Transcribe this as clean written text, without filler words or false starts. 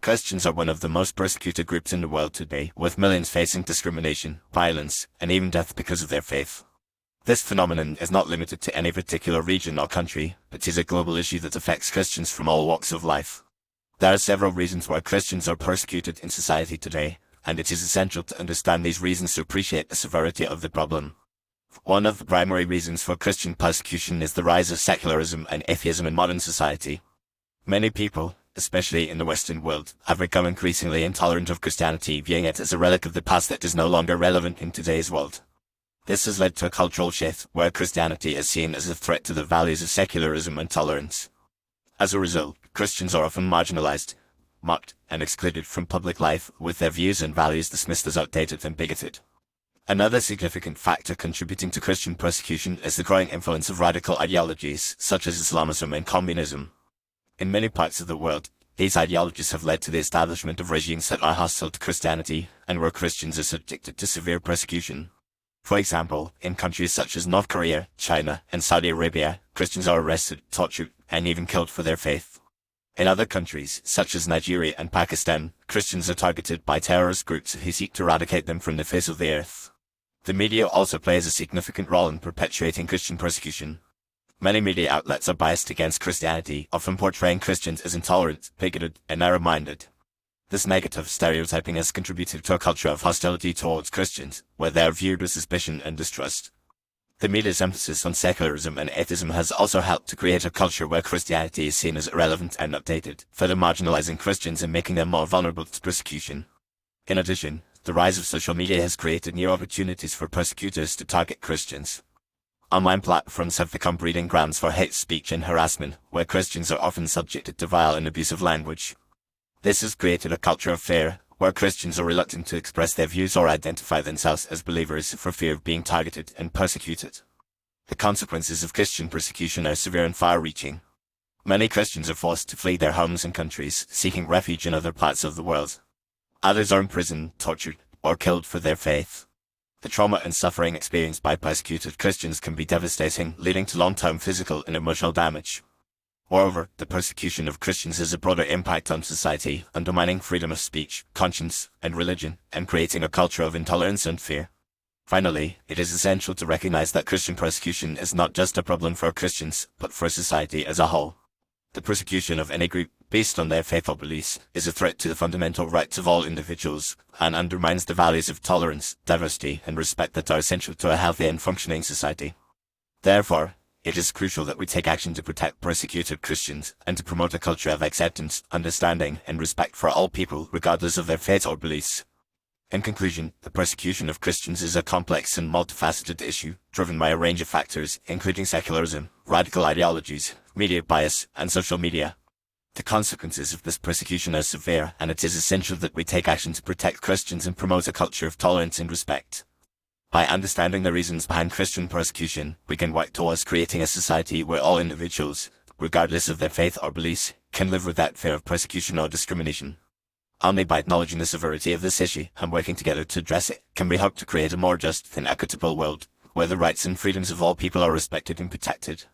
Christians are one of the most persecuted groups in the world today, with millions facing discrimination, violence, and even death because of their faith. This phenomenon is not limited to any particular region or country, but is a global issue that affects Christians from all walks of life. There are several reasons why Christians are persecuted in society today, and it is essential to understand these reasons to appreciate the severity of the problem. One of the primary reasons for Christian persecution is the rise of secularism and atheism in modern society. Many people, especially in the Western world, have become increasingly intolerant of Christianity, viewing it as a relic of the past that is no longer relevant in today's world. This has led to a cultural shift where Christianity is seen as a threat to the values of secularism and tolerance. As a result, Christians are often marginalized, mocked, and excluded from public life, with their views and values dismissed as outdated and bigoted. Another significant factor contributing to Christian persecution is the growing influence of radical ideologies, such as Islamism and communism. In many parts of the world, these ideologies have led to the establishment of regimes that are hostile to Christianity, and where Christians are subjected to severe persecution. For example, in countries such as North Korea, China, and Saudi Arabia, Christians are arrested, tortured, and even killed for their faith. In other countries, such as Nigeria and Pakistan, Christians are targeted by terrorist groups who seek to eradicate them from the face of the earth. The media also plays a significant role in perpetuating Christian persecution. Many media outlets are biased against Christianity, often portraying Christians as intolerant, bigoted, and narrow-minded. This negative stereotyping has contributed to a culture of hostility towards Christians, where they are viewed with suspicion and distrust. The media's emphasis on secularism and atheism has also helped to create a culture where Christianity is seen as irrelevant and outdated, further marginalizing Christians and making them more vulnerable to persecution. In addition, the rise of social media has created new opportunities for persecutors to target Christians. Online platforms have become breeding grounds for hate speech and harassment, where Christians are often subjected to vile and abusive language. This has created a culture of fear, where Christians are reluctant to express their views or identify themselves as believers for fear of being targeted and persecuted. The consequences of Christian persecution are severe and far-reaching. Many Christians are forced to flee their homes and countries, seeking refuge in other parts of the world. Others are imprisoned, tortured, or killed for their faith. The trauma and suffering experienced by persecuted Christians can be devastating, leading to long-term physical and emotional damage. Moreover, the persecution of Christians has a broader impact on society, undermining freedom of speech, conscience, and religion, and creating a culture of intolerance and fear. Finally, it is essential to recognize that Christian persecution is not just a problem for Christians, but for society as a whole. The persecution of any group, based on their faith or beliefs, is a threat to the fundamental rights of all individuals, and undermines the values of tolerance, diversity, and respect that are essential to a healthy and functioning society. Therefore, it is crucial that we take action to protect persecuted Christians, and to promote a culture of acceptance, understanding, and respect for all people, regardless of their faith or beliefs. In conclusion, the persecution of Christians is a complex and multifaceted issue, driven by a range of factors, including secularism, radical ideologies, media bias, and social media. The consequences of this persecution are severe, and it is essential that we take action to protect Christians and promote a culture of tolerance and respect. By understanding the reasons behind Christian persecution, we can work towards creating a society where all individuals, regardless of their faith or beliefs, can live without fear of persecution or discrimination. Only by acknowledging the severity of this issue and working together to address it, can we hope to create a more just and equitable world, where the rights and freedoms of all people are respected and protected.